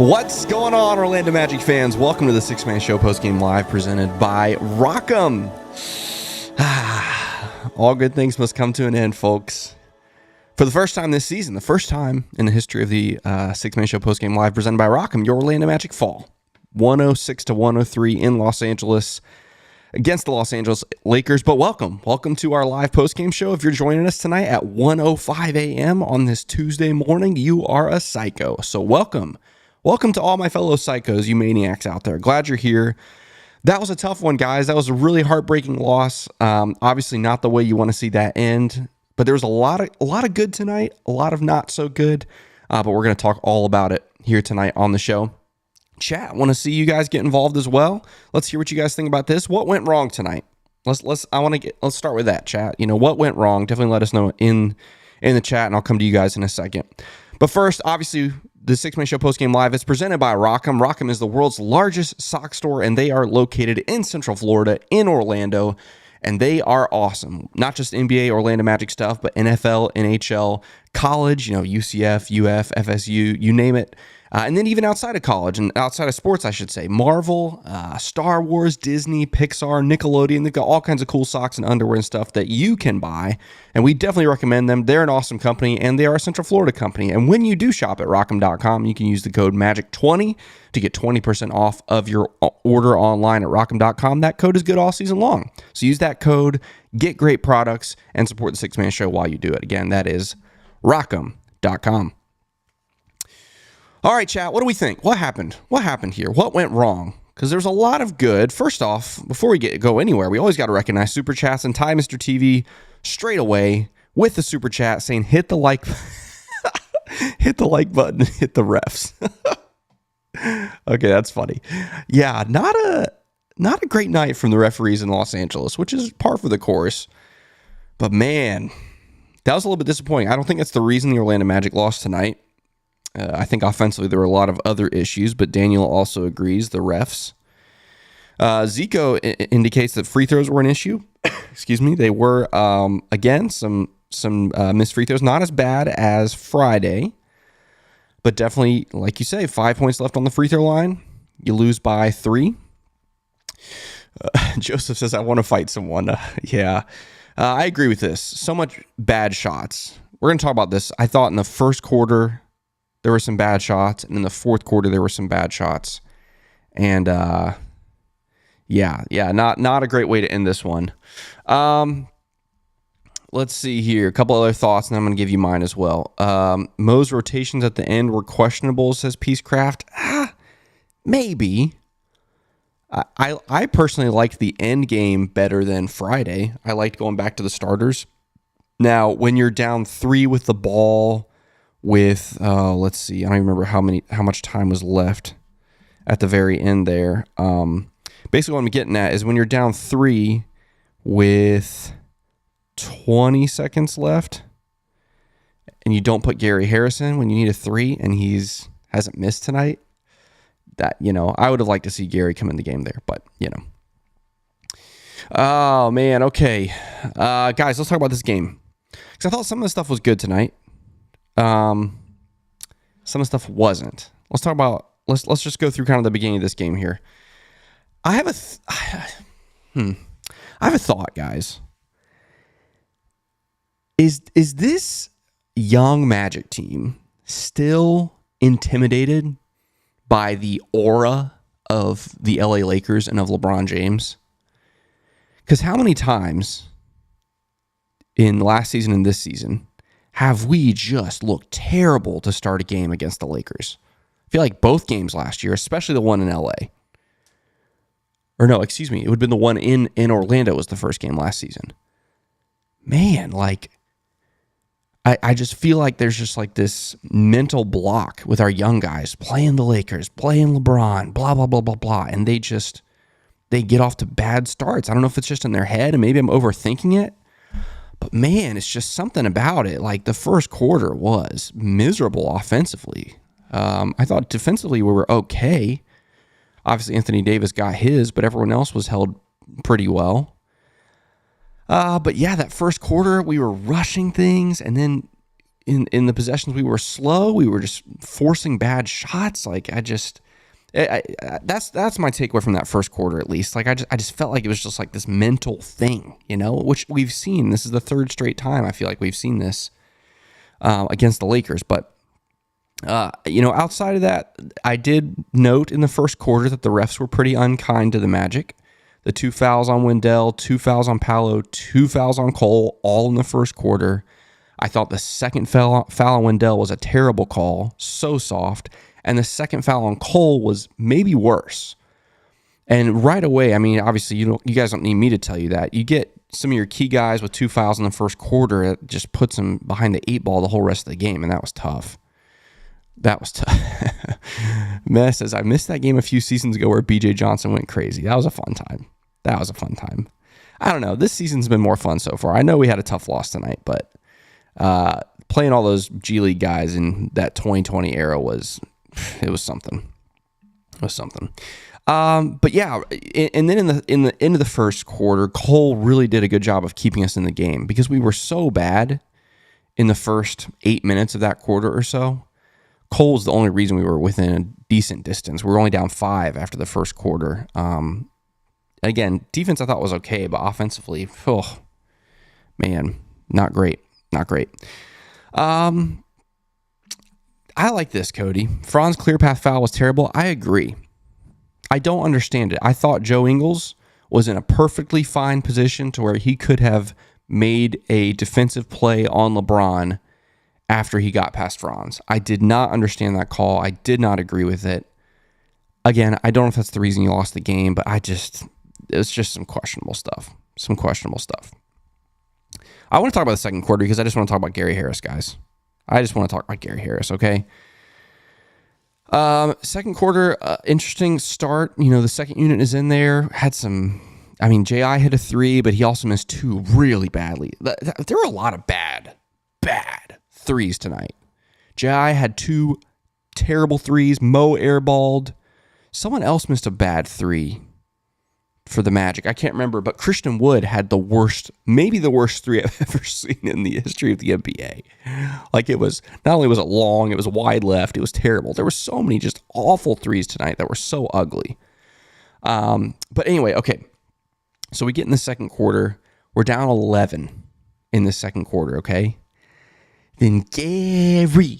What's going on, Orlando Magic fans? Welcome to the Six-Man Show Postgame Live presented by Rock'em. All good things must come to an end, folks. For the first time this season, the first time in the history of the Six-Man Show Postgame Live presented by Rock'em, your Orlando Magic fall 106-103 in Los Angeles against the Los Angeles Lakers. But welcome to our live postgame show. If you're joining us tonight at 1:05 a.m. on this Tuesday morning, you are a psycho. So welcome to all my fellow psychos, you maniacs out there. Glad you're here. That was a tough one, guys. That was a really heartbreaking loss. Obviously not the way you want to see that end, but there was a lot of good tonight, a lot of not so good. But we're going to talk all about it here tonight on the show. Chat, want to see you guys get involved as well. Let's hear what you guys think about this. What went wrong tonight? Let's start with that, chat. You know, what went wrong? Definitely let us know in the chat, and I'll come to you guys in a second. But first, obviously, the Six-Man Show Postgame Live is presented by Rock'em. Rock'em is the world's largest sock store, and they are located in Central Florida, in Orlando, and they are awesome. Not just NBA, Orlando Magic stuff, but NFL, NHL, college, UCF, UF, FSU, you name it. And then even outside of college and outside of sports, I should say, Marvel, Star Wars, Disney, Pixar, Nickelodeon, they've got all kinds of cool socks and underwear and stuff that you can buy. And we definitely recommend them. They're an awesome company, and they are a Central Florida company. And when you do shop at Rock'em.com, you can use the code MAGIC20 to get 20% off of your order online at Rock'em.com. That code is good all season long. So use that code, get great products, and support the Six-Man Show while you do it. Again, that is Rock'em.com. All right, chat, what do we think? What happened? What happened here? What went wrong? Because there's a lot of good. First off, before we go anywhere, we always got to recognize Super Chats and Ty Mr. TV straight away with the Super Chat saying, hit the like hit the like button, hit the refs. Okay, that's funny. Yeah, not a great night from the referees in Los Angeles, which is par for the course. But man, that was a little bit disappointing. I don't think that's the reason the Orlando Magic lost tonight. I think offensively there were a lot of other issues, but Daniel also agrees, the refs. Zico indicates that free throws were an issue. Excuse me. They were, again, some missed free throws. Not as bad as Friday, but definitely, like you say, 5 points left on the free throw line. You lose by 3. Joseph says, I want to fight someone. Yeah, I agree with this. So much bad shots. We're going to talk about this. I thought in the first quarter there were some bad shots, and in the fourth quarter there were some bad shots. And not a great way to end this one. Let's see here. A couple other thoughts, and I'm going to give you mine as well. Mo's rotations at the end were questionable, says Peacecraft. Maybe. I personally liked the end game better than Friday. I liked going back to the starters. Now, when you're down 3 with the ball with, let's see, I don't even remember how much time was left at the very end there. Basically what I'm getting at is when you're down 3 with 20 seconds left and you don't put Gary Harrison when you need a 3 and hasn't missed tonight, that, I would have liked to see Gary come in the game there, but, Oh, man, okay. Guys, let's talk about this game. Because I thought some of the stuff was good tonight. Some of the stuff wasn't. Let's talk about, let's just go through kind of the beginning of this game here. I have a thought, guys. Is this young Magic team still intimidated by the aura of the LA Lakers and of LeBron James? Because how many times in last season and this season have we just looked terrible to start a game against the Lakers? I feel like both games last year, especially the one in LA. Or no, excuse me, it would have been the one in Orlando was the first game last season. Man, I just feel like there's just like this mental block with our young guys playing the Lakers, playing LeBron, blah, blah, blah, blah, blah. And they get off to bad starts. I don't know if it's just in their head and maybe I'm overthinking it. But man, it's just something about it. Like the first quarter was miserable offensively. I thought defensively we were okay. Obviously, Anthony Davis got his, but everyone else was held pretty well. But yeah, that first quarter we were rushing things, and then in the possessions we were slow. We were just forcing bad shots. Like that's my takeaway from that first quarter, at least. Like I just felt like it was just like this mental thing, which we've seen. This is the third straight time I feel like we've seen this against the Lakers. But outside of that, I did note in the first quarter that the refs were pretty unkind to the Magic. The 2 fouls on Wendell, 2 fouls on Paolo, 2 fouls on Cole, all in the first quarter. I thought the second foul on Wendell was a terrible call, so soft. And the second foul on Cole was maybe worse. And right away, I mean, obviously, you guys don't need me to tell you that. You get some of your key guys with 2 fouls in the first quarter, it just puts them behind the 8 ball the whole rest of the game, and that was tough. That was tough. Mess says, I missed that game a few seasons ago where BJ Johnson went crazy. That was a fun time. I don't know. This season's been more fun so far. I know we had a tough loss tonight, but playing all those G League guys in that 2020 era was something. But yeah, and then in the end of the first quarter, Cole really did a good job of keeping us in the game because we were so bad in the first 8 minutes of that quarter or so. Cole was the only reason we were within a decent distance. We were only down 5 after the first quarter. Again, defense I thought was okay, but offensively, man, not great. I like this, Cody. Fran's clear path foul was terrible. I agree. I don't understand it. I thought Joe Ingles was in a perfectly fine position to where he could have made a defensive play on LeBron after he got past Franz. I did not understand that call. I did not agree with it. Again, I don't know if that's the reason you lost the game, but it was just some questionable stuff. I want to talk about the second quarter because I just want to talk about Gary Harris, guys. I just want to talk about Gary Harris, okay? Second quarter, interesting start. The second unit is in there. Had some, J.I. hit a 3, but he also missed 2 really badly. There were a lot of bad threes tonight. J.I. had 2 terrible threes. Mo airballed. Someone else missed a bad 3 for the Magic. I can't remember, but Christian Wood had maybe the worst 3 I've ever seen in the history of the NBA. Like it was, not only was it long, it was wide left. It was terrible. There were so many just awful threes tonight that were so ugly. But anyway, okay. So we get in the second quarter. We're down 11 in the second quarter, okay? Then Gary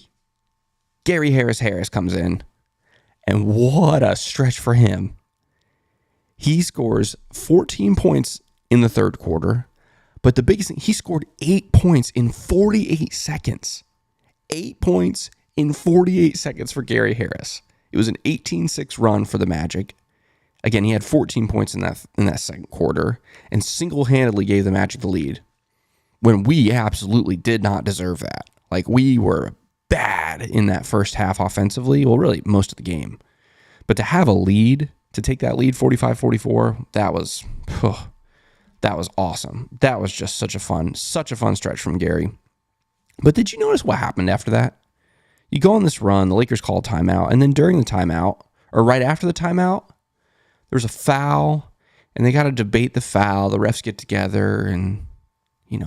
Harris comes in, and what a stretch for him. He scores 14 points in the third quarter, but the biggest thing, he scored 8 points in 48 seconds. 8 points in 48 seconds for Gary Harris. It was an 18-6 run for the Magic. Again, he had 14 points in that second quarter and single-handedly gave the Magic the lead when we absolutely did not deserve that. Like, we were bad in that first half offensively. Well, really, most of the game. But to have a lead, to take that lead 45-44, that was awesome. That was just such a fun stretch from Gary. But did you notice what happened after that? You go on this run, the Lakers call a timeout, and then during the timeout, or right after the timeout, there's a foul, and they got to debate the foul. The refs get together and,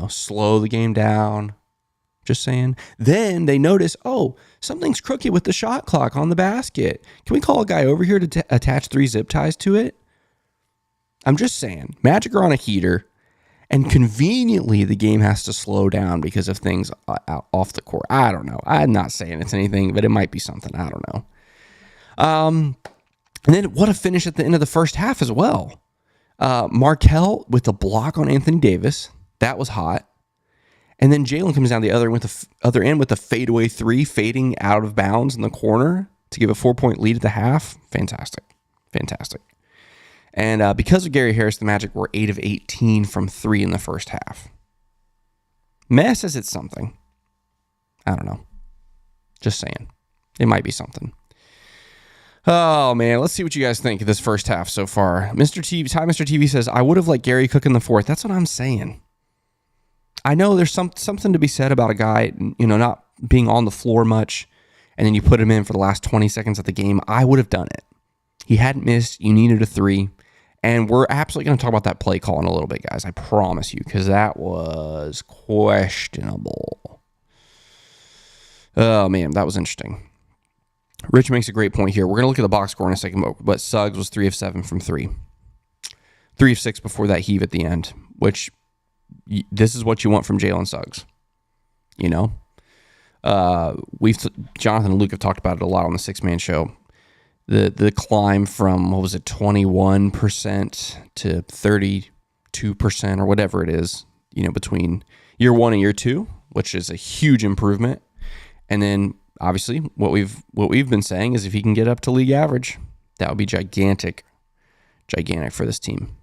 slow the game down. Just saying. Then they notice, something's crooked with the shot clock on the basket. Can we call a guy over here to attach 3 zip ties to it? I'm just saying. Magic are on a heater, and conveniently the game has to slow down because of things off the court. I don't know. I'm not saying it's anything, but it might be something. I don't know. And then what a finish at the end of the first half as well. Markelle with the block on Anthony Davis. That was hot. And then Jalen comes down the other end with a fadeaway 3 fading out of bounds in the corner to give a 4-point lead at the half. Fantastic. And because of Gary Harris, the Magic were 8 of 18 from 3 in the first half. Mess says it's something. I don't know. Just saying. It might be something. Oh, man. Let's see what you guys think of this first half so far. Mr. TV says, I would have let Gary cook in the fourth. That's what I'm saying. I know there's something to be said about a guy, not being on the floor much, and then you put him in for the last 20 seconds of the game. I would have done it. He hadn't missed. You needed a 3. And we're absolutely going to talk about that play call in a little bit, guys. I promise you, because that was questionable. Oh, man, that was interesting. Rich makes a great point here. We're going to look at the box score in a second, but Suggs was 3 of 7 from 3. 3 of 6 before that heave at the end, which this is what you want from Jalen Suggs. You know? Jonathan and Luke have talked about it a lot on the Six Man Show. The climb from, 21% to 32% or whatever it is, between year 1 and year 2, which is a huge improvement. And then obviously what we've been saying is if he can get up to league average, that would be gigantic for this team.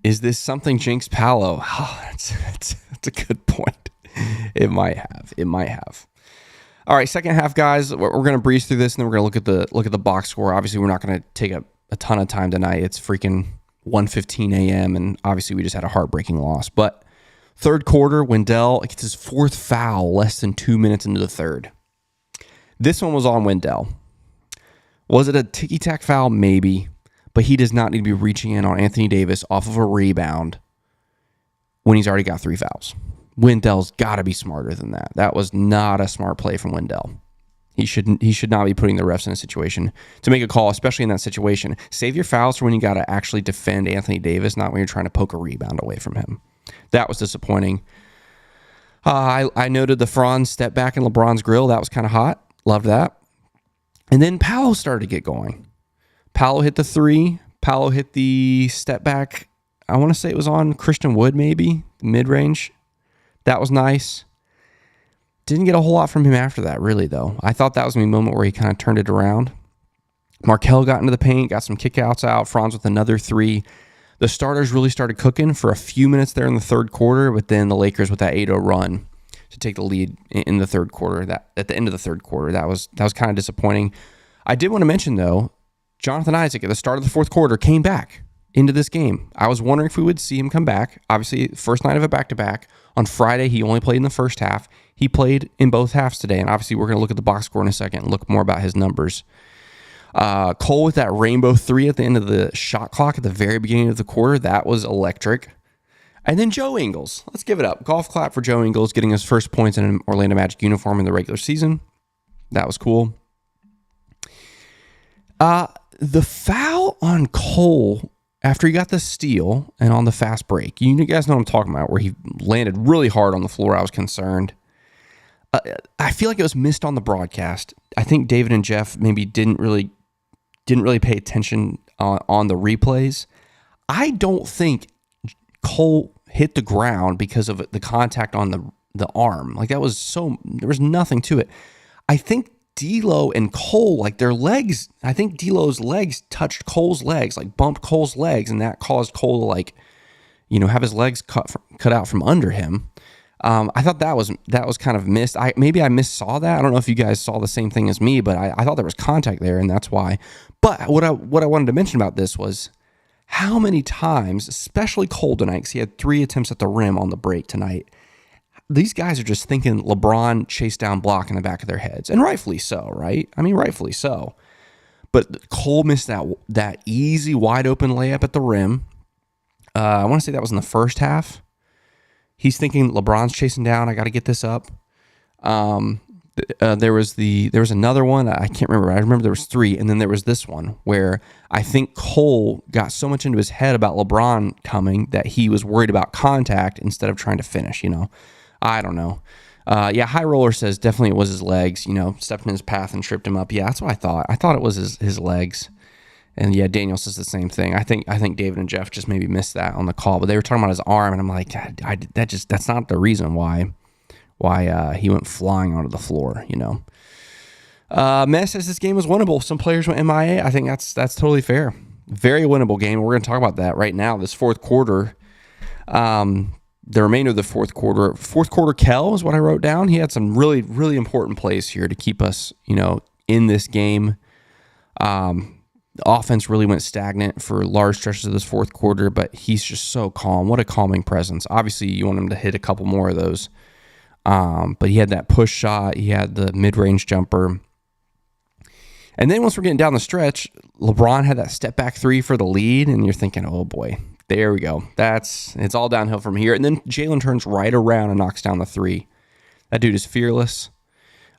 Is this something jinx Paolo? Oh, that's a good point. It might have. All right, second half, guys. We're going to breeze through this, and then we're going to look at the box score. Obviously, we're not going to take a ton of time tonight. It's freaking 1:15 a.m., and obviously we just had a heartbreaking loss. But third quarter, Wendell gets his 4th foul less than 2 minutes into the third. This one was on Wendell. Was it a ticky-tack foul? Maybe. But he does not need to be reaching in on Anthony Davis off of a rebound when he's already got 3 fouls. Wendell's got to be smarter than that. That was not a smart play from Wendell. He should not be putting the refs in a situation to make a call, especially in that situation. Save your fouls for when you got to actually defend Anthony Davis, not when you're trying to poke a rebound away from him. That was disappointing. I noted the Franz step back in LeBron's grill. That was kind of hot. Loved that. And then Paolo started to get going. Paolo hit the 3. Paolo hit the step back. I want to say it was on Christian Wood, maybe, mid-range. That was nice. Didn't get a whole lot from him after that, really, though. I thought that was a moment where he kind of turned it around. Markelle got into the paint, got some kickouts out. Franz with another 3. The starters really started cooking for a few minutes there in the third quarter, but then the Lakers with that 8-0 run to take the lead in the third quarter. That at the end of the third quarter, that was kind of disappointing. I did want to mention, though, Jonathan Isaac at the start of the fourth quarter came back into this game. I was wondering if we would see him come back. Obviously, first night of a back-to-back. On Friday, he only played in the first half. He played in both halves today, and obviously we're going to look at the box score in a second and look more about his numbers. Cole with that rainbow 3 at the end of the shot clock at the very beginning of the quarter. That was electric. And then Joe Ingles. Let's give it up. Golf clap for Joe Ingles getting his first points in an Orlando Magic uniform in the regular season. That was cool. The foul on Cole after he got the steal and on the fast break, you guys know what I'm talking about, where he landed really hard on the floor. I was concerned. I feel like it was missed on the broadcast. I think David and Jeff maybe didn't really pay attention on the replays. I don't think Cole hit the ground because of the contact on the arm. Like there was nothing to it. I think D'Lo and Cole, like their legs, I think D'Lo's legs touched Cole's legs, like bumped Cole's legs, and that caused Cole to have his legs cut out from under him. I thought that was kind of missed. Maybe I missaw that. I don't know if you guys saw the same thing as me, but I thought there was contact there, and that's why. But what I wanted to mention about this was how many times, especially Cole tonight, because he had 3 attempts at the rim on the break tonight. These guys are just thinking LeBron chased down block in the back of their heads, and rightfully so, right? I mean, rightfully so. But Cole missed that easy, wide open layup at the rim. I want to say that was in the first half. He's thinking LeBron's chasing down. I got to get this up. There was another one. I can't remember. I remember there was 3, and then there was this one where I think Cole got so much into his head about LeBron coming that he was worried about contact instead of trying to finish. I don't know. High Roller says definitely it was his legs. Stepped in his path and tripped him up. Yeah, that's what I thought. I thought it was his legs. And yeah, Daniel says the same thing. I think David and Jeff just maybe missed that on the call, but they were talking about his arm, and I'm like, that's not the reason why he went flying onto the floor. Mess says this game was winnable. Some players went MIA. I think that's totally fair. Very winnable game. We're going to talk about that right now. This fourth quarter, the remainder of the fourth quarter. Fourth quarter, Kel is what I wrote down. He had some really, really important plays here to keep us, in this game. The offense really went stagnant for large stretches of this fourth quarter, but he's just so calm. What a calming presence. Obviously, you want him to hit a couple more of those. But he had that push shot. He had the mid-range jumper. And then once we're getting down the stretch, LeBron had that step-back 3 for the lead, and you're thinking, oh, boy, There we go. It's all downhill from here. And then Jalen turns right around and knocks down the three. That dude is fearless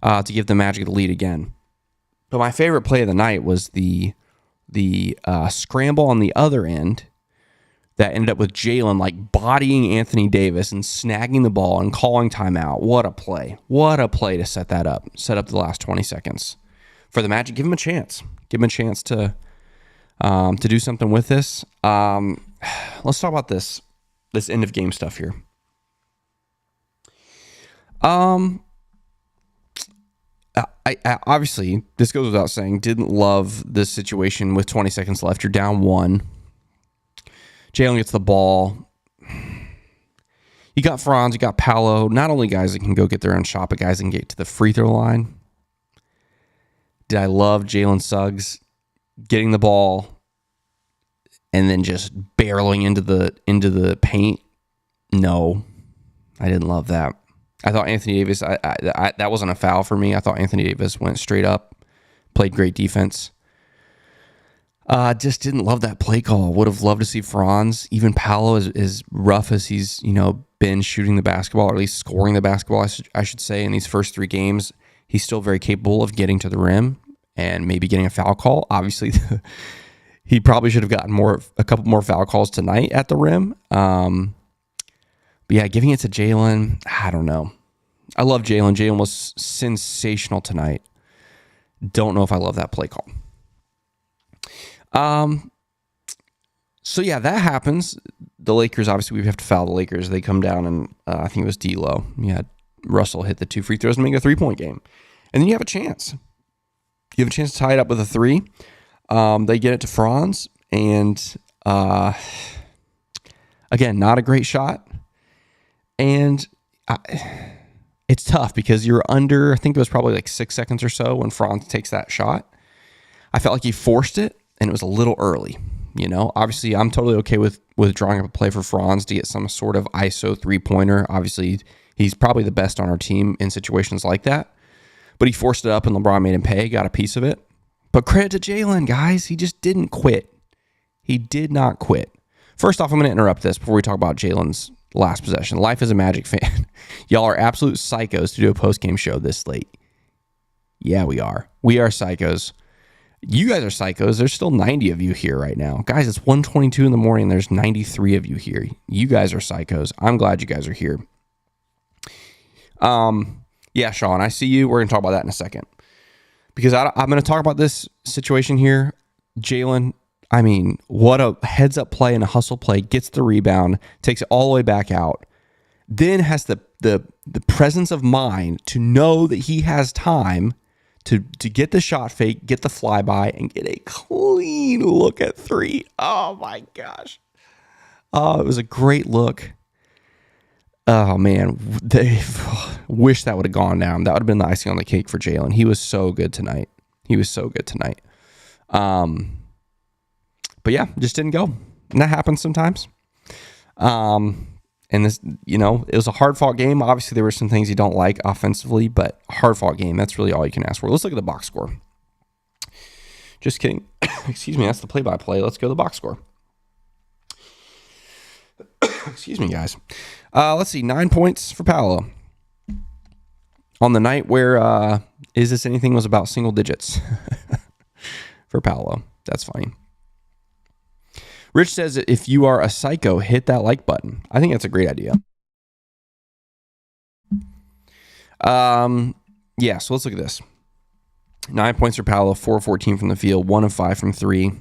to give the Magic the lead again. But my favorite play of the night was the scramble on the other end that ended up with Jalen like bodying Anthony Davis and snagging the ball and calling timeout. What a play. What a play to set that up. Set up the last 20 seconds. For the Magic, give him a chance. Give him a chance to do something with this. Let's talk about this end of game stuff here. I obviously, this goes without saying, didn't love this situation with 20 seconds left. You're down one. Jalen gets the ball. You got Franz, you got Paolo. Not only guys that can go get their own shot, but guys that can get to the free throw line. Did I love Jalen Suggs getting the ball and then just barreling into the paint? No, I didn't love that. I thought Anthony Davis, that wasn't a foul for me. I thought Anthony Davis went straight up, played great defense. Just didn't love that play call. Would have loved to see Franz, even Paolo, as rough as he's been shooting the basketball, or at least scoring the basketball, I should say, in these first 3 games. He's still very capable of getting to the rim and maybe getting a foul call. Obviously, he probably should have gotten a couple more foul calls tonight at the rim. But yeah, giving it to Jalen, I don't know. I love Jalen. Jalen was sensational tonight. Don't know if I love that play call. So yeah, that happens. The Lakers, obviously, we have to foul the Lakers. They come down and I think it was D'Lo. You had Russell hit the 2 free throws and make a 3-point game. And then you have a chance. You have a chance to tie it up with a 3. They get it to Franz. And again, not a great shot. And it's tough because you're under, I think it was probably like 6 seconds or so when Franz takes that shot. I felt like he forced it and it was a little early. Obviously I'm totally okay with drawing up a play for Franz to get some sort of ISO 3-pointer. Obviously he's probably the best on our team in situations like that, but he forced it up and LeBron made him pay, got a piece of it. But credit to Jalen, guys. He just didn't quit. He did not quit. First off, I'm going to interrupt this before we talk about Jalen's last possession. Life as a Magic fan. Y'all are absolute psychos to do a post-game show this late. Yeah, we are. We are psychos. You guys are psychos. There's still 90 of you here right now. Guys, it's 1:22 in the morning. There's 93 of you here. You guys are psychos. I'm glad you guys are here. Yeah, Sean, I see you. We're going to talk about that in a second. Because I'm going to talk about this situation here. Jalen, what a heads-up play and a hustle play. Gets the rebound, takes it all the way back out. Then has the presence of mind to know that he has time to get the shot fake, get the flyby, and get a clean look at 3. Oh, my gosh. Oh, it was a great look. Oh, man. Wish that would have gone down. That would have been the icing on the cake for Jalen. He was so good tonight. But yeah, just didn't go. And that happens sometimes. And this, it was a hard-fought game. Obviously, there were some things you don't like offensively, but hard-fought game, that's really all you can ask for. Let's look at the box score. Just kidding. Excuse me, that's the play-by-play. Let's go to the box score. Excuse me, guys. Let's see, 9 points for Paolo. On the night where Is This Anything was about single digits for Paolo. That's funny. Rich says, if you are a psycho, hit that like button. I think that's a great idea. Yeah, so let's look at this. 9 points for Paolo, 4 of 14 from the field, 1 of 5 from 3.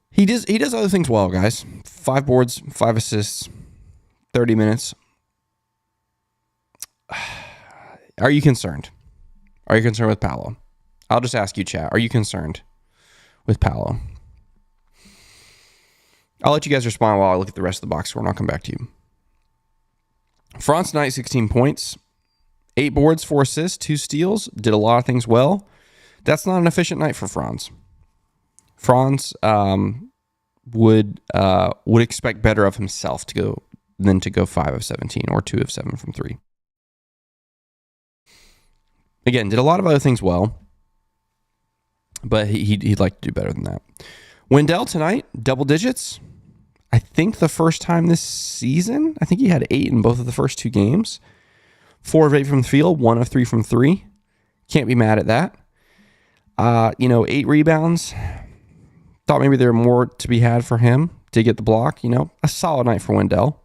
He does other things well, guys. 5 boards, 5 assists, 30 minutes. Are you concerned? Are you concerned with Paolo? I'll just ask you, chat. Are you concerned with Paolo? I'll let you guys respond while I look at the rest of the box score, and I'll come back to you. Franz tonight, 16 points, 8 boards, 4 assists, 2 steals. Did a lot of things well. That's not an efficient night for Franz. Franz would expect better of himself than to go 5 of 17 or 2 of 7 from 3. Again, did a lot of other things well, but he'd like to do better than that. Wendell tonight, double digits. I think the first time this season. I think he had 8 in both of the first 2 games. 4 of 8 from the field, 1 of 3 from 3. Can't be mad at that. 8 rebounds. Thought maybe there were more to be had for him to get the block. A solid night for Wendell.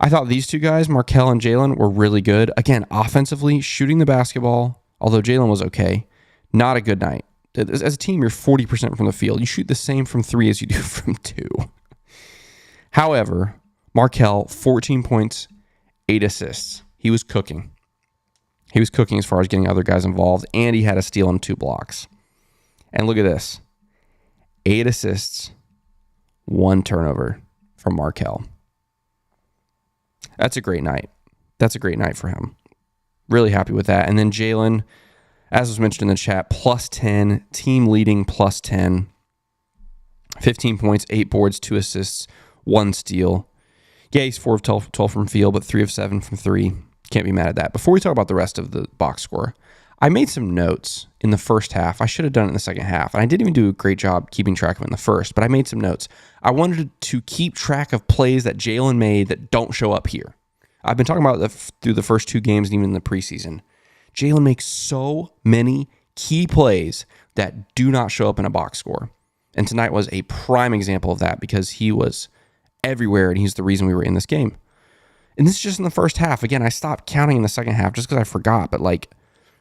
I thought these 2 guys, Markelle and Jalen, were really good. Again, offensively, shooting the basketball, although Jalen was okay. Not a good night. As a team, you're 40% from the field. You shoot the same from 3 as you do from 2. However, Markelle, 14 points, 8 assists. He was cooking. He was cooking as far as getting other guys involved, and he had a steal and 2 blocks. And look at this. 8 assists, 1 turnover from Markelle. That's a great night. That's a great night for him. Really happy with that. And then Jalen, as was mentioned in the chat, plus 10, team leading plus 10. 15 points, 8 boards, 2 assists, 1 steal. Yeah, he's 4 of 12 from field, but 3 of 7 from 3. Can't be mad at that. Before we talk about the rest of the box score, I made some notes in the first half. I should have done it in the second half, and I didn't even do a great job keeping track of it in the first, but I made some notes. I wanted to keep track of plays that Jalen made that don't show up here. I've been talking about through the first 2 games and even in the preseason. Jalen makes so many key plays that do not show up in a box score. And tonight was a prime example of that because he was everywhere and he's the reason we were in this game. And this is just in the first half. Again, I stopped counting in the second half just because I forgot, but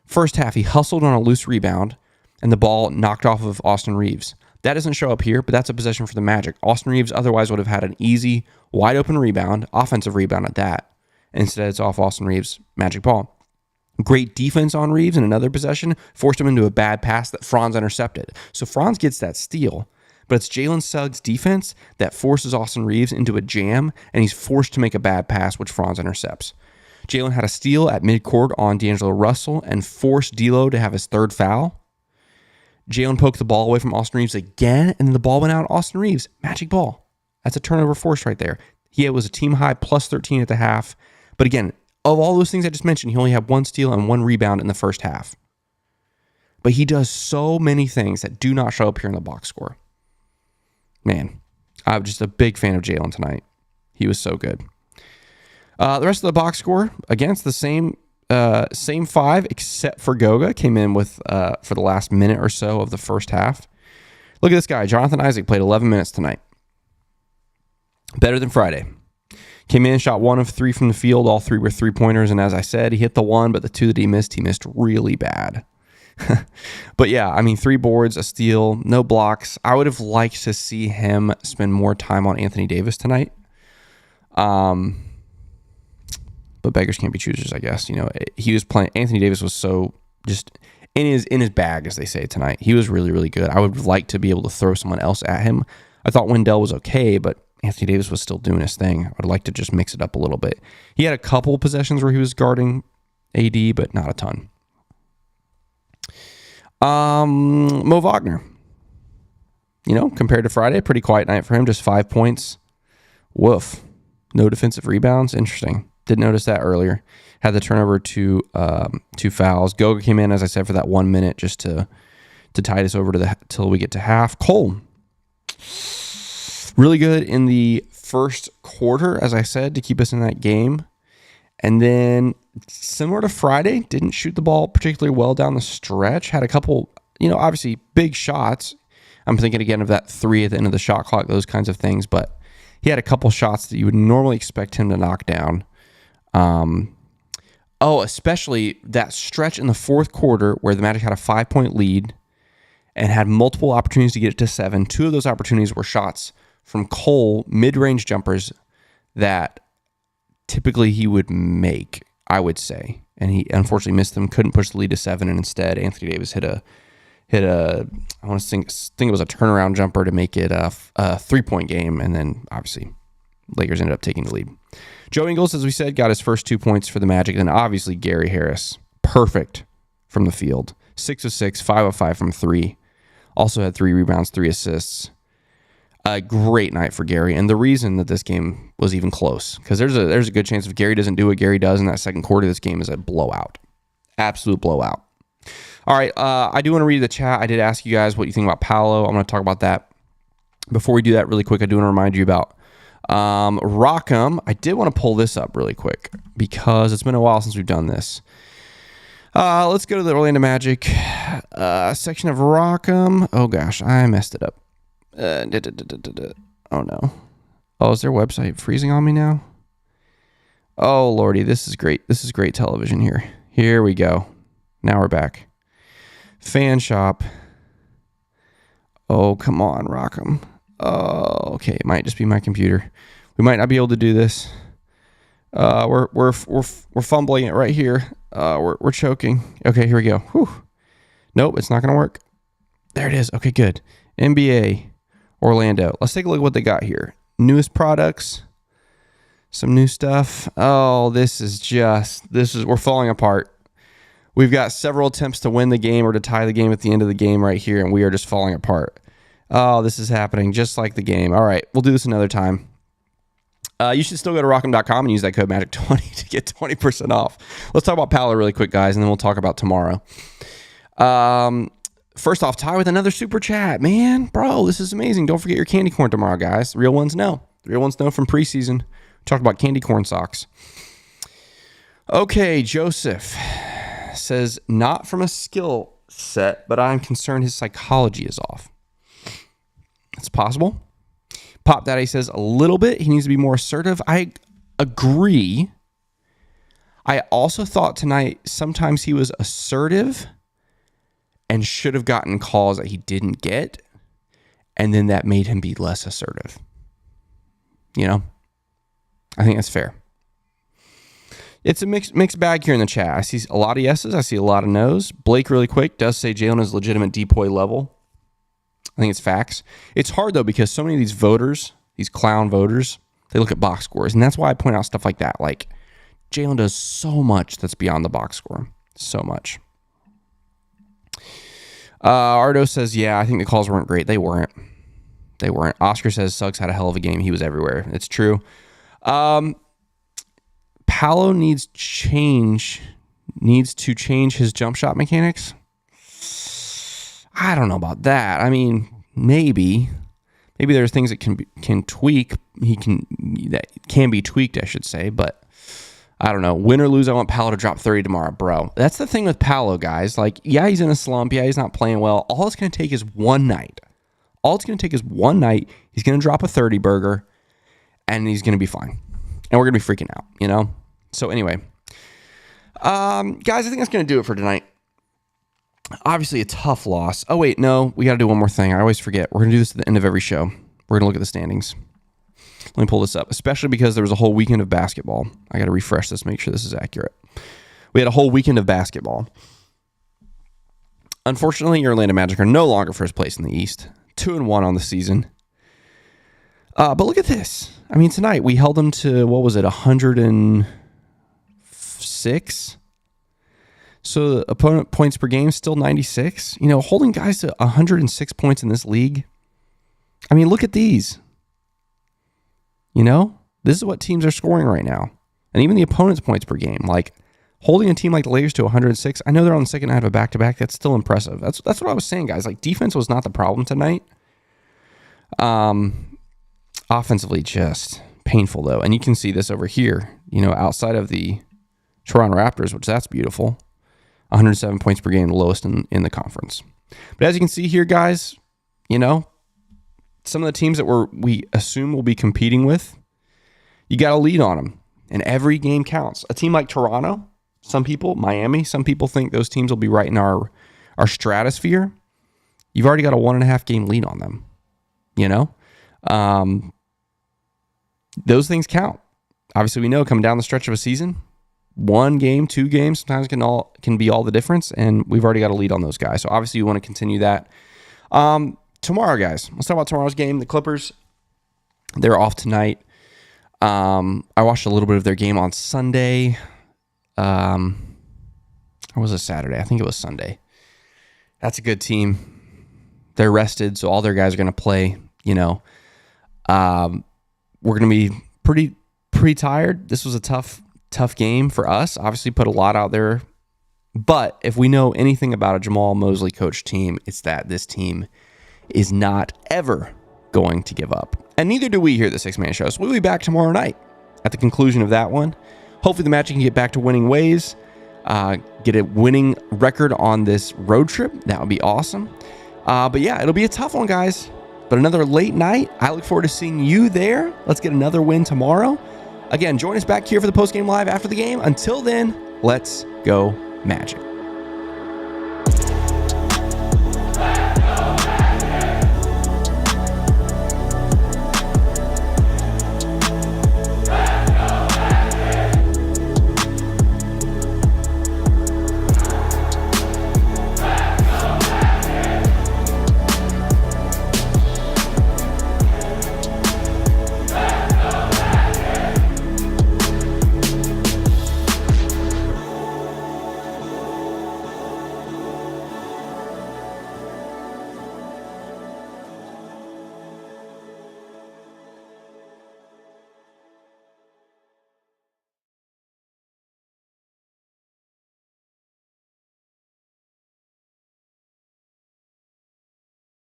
first half, he hustled on a loose rebound, and the ball knocked off of Austin Reeves. That doesn't show up here, but that's a possession for the Magic. Austin Reeves otherwise would have had an easy, wide-open rebound, offensive rebound at that. Instead, it's off Austin Reeves' Magic ball. Great defense on Reeves in another possession, forced him into a bad pass that Franz intercepted. So Franz gets that steal, but it's Jalen Suggs' defense that forces Austin Reeves into a jam, and he's forced to make a bad pass, which Franz intercepts. Jalen had a steal at midcourt on D'Angelo Russell and forced D'Lo to have his 3rd foul. Jalen poked the ball away from Austin Reeves again, and then the ball went out. Austin Reeves, Magic ball. That's a turnover force right there. It was a team high plus 13 at the half. But again, of all those things I just mentioned, he only had 1 steal and 1 rebound in the first half. But he does so many things that do not show up here in the box score. Man, I'm just a big fan of Jalen tonight. He was so good. The rest of the box score, against the same 5, except for Goga, came in with for the last minute or so of the first half. Look at this guy. Jonathan Isaac played 11 minutes tonight. Better than Friday. Came in, shot 1 of 3 from the field. All 3 were 3-pointers, and as I said, he hit the 1, but the 2 that he missed really bad. But yeah, 3 boards, a steal, no blocks. I would have liked to see him spend more time on Anthony Davis tonight. But beggars can't be choosers, I guess. He was playing. Anthony Davis was so just in his bag, as they say tonight. He was really, really good. I would like to be able to throw someone else at him. I thought Wendell was okay, but Anthony Davis was still doing his thing. I would like to just mix it up a little bit. He had a couple possessions where he was guarding AD, but not a ton. Mo Wagner. Compared to Friday, pretty quiet night for him. Just 5 points. Woof. No defensive rebounds. Interesting. Didn't notice that earlier. Had the turnover to 2 fouls. Goga came in, as I said, for that 1 minute just to tide us over till we get to half. Cole, really good in the first quarter, as I said, to keep us in that game. And then, similar to Friday, didn't shoot the ball particularly well down the stretch. Had a couple, obviously big shots. I'm thinking again of that 3 at the end of the shot clock, those kinds of things. But he had a couple shots that you would normally expect him to knock down. Especially that stretch in the fourth quarter where the Magic had a 5-point lead and had multiple opportunities to get it to 7. 2 of those opportunities were shots from Cole, mid-range jumpers that typically he would make, I would say. And he unfortunately missed them, couldn't push the lead to 7, and instead Anthony Davis hit a I want to think it was a turnaround jumper to make it a 3-point game, and then obviously Lakers ended up taking the lead. Joe Ingles, as we said, got his first 2 points for the Magic. Then obviously Gary Harris, perfect from the field. 6 of 6, 5 of 5 from 3. Also had 3 rebounds, 3 assists. A great night for Gary. And the reason that this game was even close, because there's a good chance if Gary doesn't do what Gary does in that second quarter, this game is a blowout. Absolute blowout. All right, I do want to read the chat. I did ask you guys what you think about Paolo. I'm going to talk about that. Before we do that really quick, I do want to remind you about Rockham. I did want to pull this up really quick because it's been a while since we've done this. Let's go to the Orlando Magic section of Rockham. Oh, gosh, I messed it up. Oh, no. Oh, is their website freezing on me now? Oh, Lordy, this is great. This is great television here. Here we go. Now we're back. Fan shop. Oh, come on, Rockham. Oh, okay. It might just be my computer. We might not be able to do this. We're fumbling it right here. We're choking. Okay, here we go. Whew. Nope, it's not going to work. There it is. Okay, good. NBA Orlando. Let's take a look at what they got here. Newest products. Some new stuff. Oh, we're falling apart. We've got several attempts to win the game or to tie the game at the end of the game right here, and we are just falling apart. Oh, this is happening just like the game. All right, we'll do this another time. You should still go to rockham.com and use that code MAGIC20 to get 20% off. Let's talk about Paolo really quick, guys, and then we'll talk about tomorrow. First off, Ty with another super chat. Man, bro, this is amazing. Don't forget your candy corn tomorrow, guys. The real ones know. The real ones know from preseason. Talked about candy corn socks. Okay, Joseph says, not from a skill set, but I'm concerned his psychology is off. It's possible. Pop Daddy says a little bit. He needs to be more assertive. I agree. I also thought tonight sometimes he was assertive and should have gotten calls that he didn't get, and then that made him be less assertive. You know? I think that's fair. It's a mixed bag here in the chat. I see a lot of yeses. I see a lot of nos. Blake, really quick, does say Jalen is legitimate DPOY level. I think it's facts. It's hard, though, because so many of these voters, these clown voters, they look at box scores. And that's why I point out stuff like that. Like, Jalen does so much that's beyond the box score. So much. Ardo says, yeah, I think the calls weren't great. They weren't. Oscar says, Suggs had a hell of a game. He was everywhere. It's true. Paolo needs to change his jump shot mechanics. I don't know about that. I mean, maybe there's things that can tweak. That can be tweaked, I should say. But I don't know. Win or lose, I want Paolo to drop 30 tomorrow, bro. That's the thing with Paolo, guys. Like, yeah, he's in a slump. Yeah, he's not playing well. All it's going to take is one night. He's going to drop a 30 burger, and he's going to be fine. And we're going to be freaking out, you know? So anyway, guys, I think that's going to do it for tonight. Obviously a tough loss. Oh, wait, no, we got to do one more thing. I always forget. We're going to do this at the end of every show. We're going to look at the standings. Let me pull this up, especially because there was a whole weekend of basketball. I got to refresh this, make sure this is accurate. We had a whole weekend of basketball. Unfortunately, your Orlando Magic are no longer first place in the East. 2-1 on the season. But look at this. I mean, tonight we held them to, 106? So the opponent points per game, still 96. You know, holding guys to 106 points in this league. I mean, look at these. You know, this is what teams are scoring right now. And even the opponent's points per game. Like, holding a team like the Lakers to 106, I know they're on the second night of a back-to-back. That's still impressive. That's what I was saying, guys. Like, defense was not the problem tonight. Offensively, just painful, though. And you can see this over here, you know, outside of the Toronto Raptors, which that's beautiful. 107 points per game, the lowest in the conference. But as you can see here, guys, you know, some of the teams that we assume we'll be competing with, you got to lead on them. And every game counts. A team like Toronto, some people, Miami, some people think those teams will be right in our stratosphere. You've already got a 1.5 game lead on them, you know? Those things count. Obviously, we know coming down the stretch of a season, 1 game, 2 games sometimes can be all the difference, and we've already got a lead on those guys. So obviously, you want to continue that. Tomorrow, guys, let's talk about tomorrow's game. The Clippers, they're off tonight. I watched a little bit of their game on Sunday. Or was it Saturday? I think it was Sunday. That's a good team. They're rested, so all their guys are going to play. You know, we're going to be pretty tired. This was a tough game for us. Obviously, put a lot out there But if we know anything about a Jamal Mosley coached team, it's that this team is not ever going to give up. And neither do we here at the Six Man Show. So we'll be back tomorrow night at the conclusion of that one. Hopefully the Magic can get back to winning ways, get a winning record on this road trip. That would be awesome. But yeah, it'll be a tough one, guys. But another late night. I look forward to seeing you there. Let's get another win tomorrow. Again, join us back here for the postgame live after the game. Until then, let's go Magic.